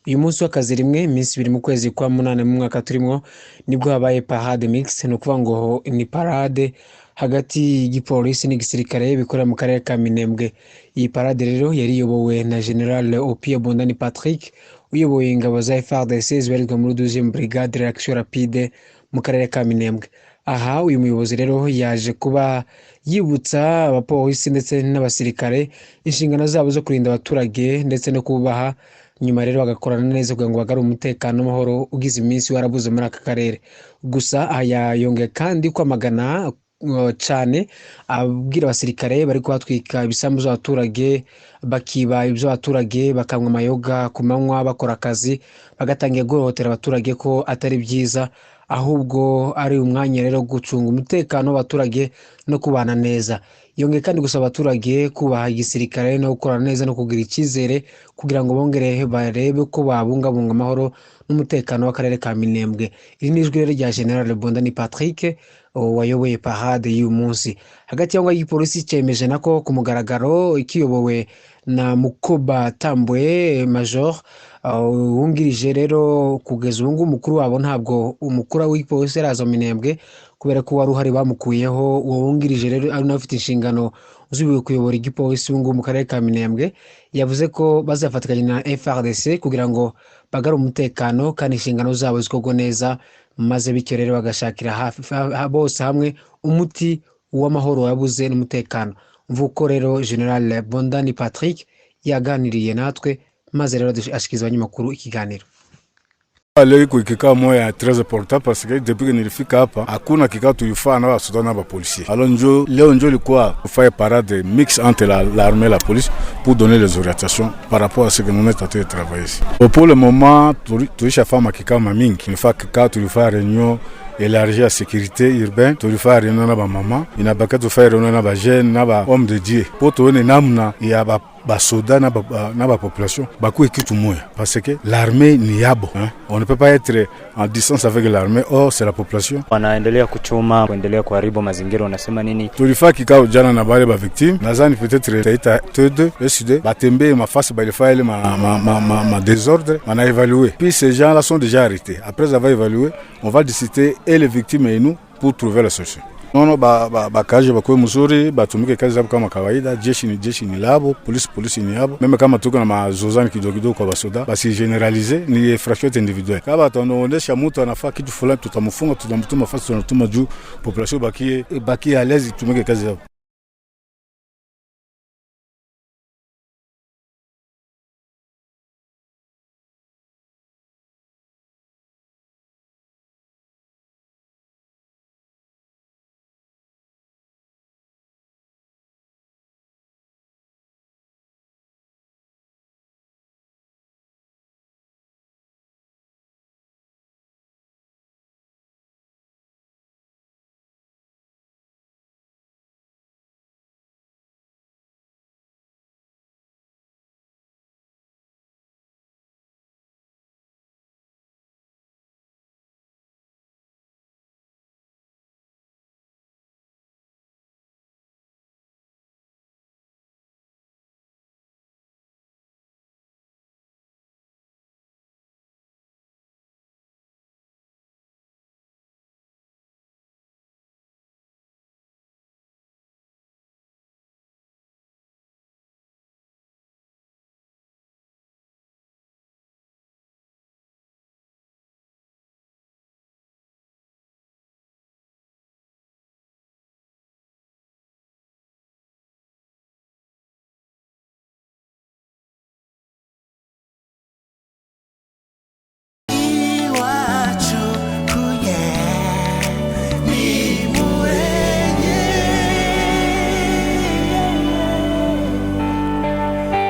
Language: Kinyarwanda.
Uyu munsi w'akazi rimwe iminsi 2 mu kwezi kwa munane mu mwaka turimo nibwo habaye parade mix, no kuvuga ngo ni parade hagati y'igipolisi n'igisirikare bikorera mu karere ka Minembwe. Iyi parade rero yari yobowe na General Opie Bondani Patrick uyoboye ingabo za Fardc zibarizwa muri 12e brigade reaction rapide mu karere ka Minembwe. Aha uyu muyobozi rero yaje kuba yibutsa abapolisi ndetse n'abasirikare inshingano zabo zo kurinda abaturage ndetse no kubaha, nyuma rero bagakorana neza kugira ngo bagare umutekano n'amahoro ugize iminsi warabuze muri aka karere. Gusa aya yongeye kandi kwamagana cyane abwira abasirikare bari kubatwika ibisambu by'abaturage, bakiba ibyo abaturage, bakanywa amayoga ku manywa bakora akazi, bagatangiye guhohotera abaturage ko atari byiza, ahubwo ari umwanya rero gucunga umutekano w'abaturage no kubana neza. Yongeye kandi gusaba abaturage kubaha igisirikare no gukorana neza no kugira icyizere kugira ngo bongere barebe ko babungabunga amahoro n'umutekano w'akarere ka Minembwe. Iri ni ijwi rya General Bondani Patrick wayoboye parade y'uyu munsi. Hagati y'aho igipolisi cyemeje nako ku mugaragaro ikiyobowe na Mukoba Tambwe Major wungirije rero kugeza ubu ngubu umukuru wabo ntabwo umukuru w'igipolisi araza Minembwe kubera ko wari uhari bamukuyeho. Uwo wungirije rero ari nawe ufite inshingano uzubiwe kuyobora igipolisi ubu ngubu mu karere ka Minembwe, yavuze ko bazafatikanya na Fardc kugira ngo bagare umutekano kandi inshingano zabo zikorwe neza, maze bityo rero bagashakira bose hamwe umuti w'amahoro yabuze n'umutekano. Mvuko rero General Bondani Patrick yaganiriye natwe maze rero ashikiza abanyamakuru ikiganiro. Leo iko kikao moja très important parce que depuis que nilifika hapa hakuna kikao tulifanya na wasuda na polisi. Alors leo ndio ilikuwa kufanya parade mix entre l'armée et la police pour donner les orientations par rapport à ce que nous est en train de travailler. Pour le moment tulisha fama kikao mingi. Nilifanya kikao, tulifanya réunion élargie à sécurité urbaine, tulifanya réunion na ba mama, inabaka tufanya réunion na ba jeunes na ba hommes de Dieu pour tuone namna ya ba soda na ba population bakuwe kitu moya parce que l'armée ni yabo, hein? On ne peut pas être en distance avec l'armée, or c'est la population. Wanaendelea kuchoma, kuendelea kuharibu mazingira, unasema nini? Tulifanya kikao jana na bale ba victime, nadhani peut-être taita T2 SUD batembe mafasi balifanya ile ma désordre, on a évalué. Puis ces gens-là sont déjà arrêtés. Après avoir évalué, on va discuter et les victimes et nous pour trouver la solution. Nono bakaje bakwe mzuri, batumike kazi zao kama kawaida. Jeshi ni labo, polisi ni labo. Meme kama tuko na mazozani kidogo kwa basoda, basi generalize ni infraction individuelle. Kama tunaonesha mtu anafaa kitu fulani, tutamfunga, tutamtuma fasi, tunatuma juu population bakie à l'aise, tumike kazi zao.